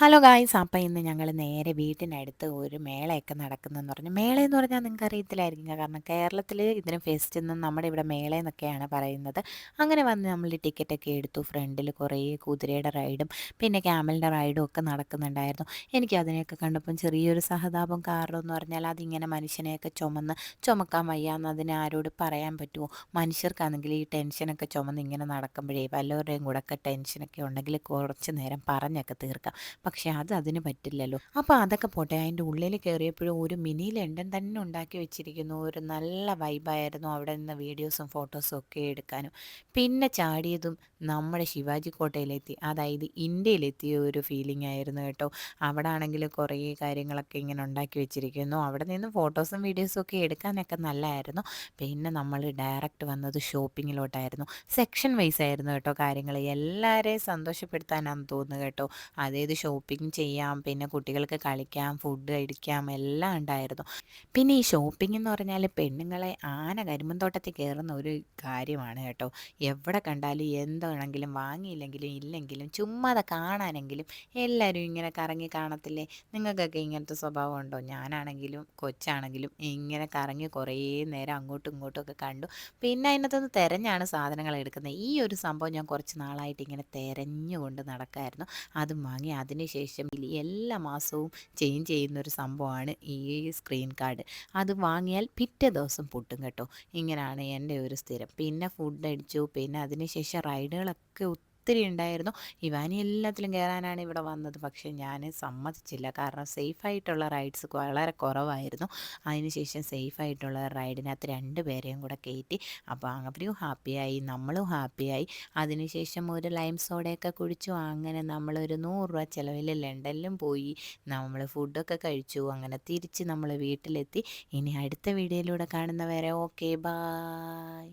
Hello guys, അപ്പം ഇന്ന് ഞങ്ങൾ നേരെ വീട്ടിനടുത്ത് ഒരു മേളയൊക്കെ നടക്കുന്നതെന്ന് പറഞ്ഞു. മേളയെന്ന് പറഞ്ഞാൽ നിങ്ങൾക്ക് അറിയത്തില്ലായിരിക്കും, കാരണം കേരളത്തിൽ ഇതിന് ഫെസ്റ്റ് എന്നും നമ്മുടെ ഇവിടെ മേളയെന്നൊക്കെയാണ് പറയുന്നത്. അങ്ങനെ വന്ന് നമ്മൾ ടിക്കറ്റൊക്കെ എടുത്തു. ഫ്രണ്ടിൽ കുറേ കുതിരയുടെ റൈഡും പിന്നെ ക്യാമലിൻ്റെ റൈഡും ഒക്കെ നടക്കുന്നുണ്ടായിരുന്നു. എനിക്ക് അതിനെയൊക്കെ കണ്ടപ്പം ചെറിയൊരു സഹതാപം. കാരണം എന്ന് പറഞ്ഞാൽ അതിങ്ങനെ മനുഷ്യനെയൊക്കെ ചുമക്കാൻ വയ്യാന്ന് അതിന് ആരോട് പറയാൻ പറ്റുമോ? മനുഷ്യർക്കാണെങ്കിൽ ഈ ടെൻഷനൊക്കെ ചുമന്ന് ഇങ്ങനെ നടക്കുമ്പോഴേ വല്ലവരുടെയും കൂടെ ഒക്കെ ടെൻഷനൊക്കെ ഉണ്ടെങ്കിൽ കുറച്ച് നേരം പറഞ്ഞൊക്കെ തീർക്കാം. പക്ഷേ അതിന് പറ്റില്ലല്ലോ. അപ്പോൾ അതൊക്കെ പോട്ടെ, അതിൻ്റെ ഉള്ളിൽ കയറിയപ്പോഴും ഒരു മിനി ലണ്ടൻ തന്നെ ഉണ്ടാക്കി വെച്ചിരിക്കുന്നു. ഒരു നല്ല വൈബായിരുന്നു അവിടെ നിന്ന് വീഡിയോസും ഫോട്ടോസും ഒക്കെ എടുക്കാനും. പിന്നെ ചാടിയതും നമ്മുടെ ശിവാജി കോട്ടയിലെത്തി, അതായത് ഇന്ത്യയിലെത്തിയ ഒരു ഫീലിംഗ് ആയിരുന്നു കേട്ടോ. അവിടെ ആണെങ്കിൽ കുറേ കാര്യങ്ങളൊക്കെ ഇങ്ങനെ ഉണ്ടാക്കി വെച്ചിരിക്കുന്നു. അവിടെ നിന്ന് ഫോട്ടോസും വീഡിയോസും ഒക്കെ എടുക്കാനൊക്കെ നല്ലതായിരുന്നു. പിന്നെ നമ്മൾ ഡയറക്റ്റ് വന്നത് ഷോപ്പിങ്ങിലോട്ടായിരുന്നു. സെക്ഷൻ വൈസ് ആയിരുന്നു കേട്ടോ കാര്യങ്ങൾ. എല്ലാവരെയും സന്തോഷപ്പെടുത്താനാണെന്ന് തോന്നുന്നു കേട്ടോ. അതായത് ഷോപ്പിംഗ് ചെയ്യാം, പിന്നെ കുട്ടികൾക്ക് കളിക്കാം, ഫുഡ് കഴിക്കാം, എല്ലാം ഉണ്ടായിരുന്നു. പിന്നെ ഈ ഷോപ്പിംഗ് എന്ന് പറഞ്ഞാൽ പെണ്ണുങ്ങളെ ആന കരിമ്പന്തോട്ടത്തിൽ കയറുന്ന ഒരു കാര്യമാണ് കേട്ടോ. എവിടെ കണ്ടാലും എന്താണെങ്കിലും വാങ്ങിയില്ലെങ്കിലും ഇല്ലെങ്കിലും ചുമ്മാതെ കാണാനെങ്കിലും എല്ലാവരും ഇങ്ങനെ കറങ്ങി കാണത്തില്ലേ? നിങ്ങൾക്കൊക്കെ ഇങ്ങനത്തെ സ്വഭാവം ഉണ്ടോ? ഞാനാണെങ്കിലും കൊച്ചാണെങ്കിലും ഇങ്ങനെ കറങ്ങി കുറേ നേരം അങ്ങോട്ടും ഇങ്ങോട്ടും ഒക്കെ കണ്ടു. പിന്നെ അതിനകത്തുനിന്ന് തിരഞ്ഞാണ് സാധനങ്ങൾ എടുക്കുന്നത്. ഈ ഒരു സംഭവം ഞാൻ കുറച്ച് നാളായിട്ട് ഇങ്ങനെ തിരഞ്ഞുകൊണ്ട് നടക്കായിരുന്നു. അതും വാങ്ങി. അതിനുശേഷം എല്ലാ മാസവും ചേഞ്ച് ചെയ്യുന്നൊരു സംഭവമാണ് ഈ സ്ക്രീൻ കാർഡ്. അത് വാങ്ങിയാൽ പിറ്റേ ദിവസം പൊട്ടും കേട്ടോ. ഇങ്ങനെയാണ് എൻ്റെ ഒരു സ്ഥിരം. പിന്നെ ഫുഡ് അടിച്ചു. പിന്നെ അതിനുശേഷം റൈഡുകളൊക്കെ ഒത്തിരി ഉണ്ടായിരുന്നു. ഇവാനി എല്ലാത്തിലും കയറാനാണ് ഇവിടെ വന്നത്, പക്ഷേ ഞാൻ സമ്മതിച്ചില്ല. കാരണം സേഫായിട്ടുള്ള റൈഡ്സ് വളരെ കുറവായിരുന്നു. അതിനുശേഷം സേഫായിട്ടുള്ള റൈഡിനകത്ത് 2 പേരെയും കൂടെ കയറ്റി. അപ്പോൾ അവരും ഹാപ്പിയായി, നമ്മളും ഹാപ്പിയായി. അതിനുശേഷം ഒരു ലൈം സോഡയൊക്കെ കുടിച്ചു. അങ്ങനെ നമ്മളൊരു 100 രൂപ ചിലവിൽ ലണ്ടനിലും പോയി. നമ്മൾ ഫുഡൊക്കെ കഴിച്ചു. അങ്ങനെ തിരിച്ച് നമ്മൾ വീട്ടിലെത്തി. ഇനി അടുത്ത വീഡിയോയിലൂടെ കാണുന്നവരെ ഓക്കെ ബായ്.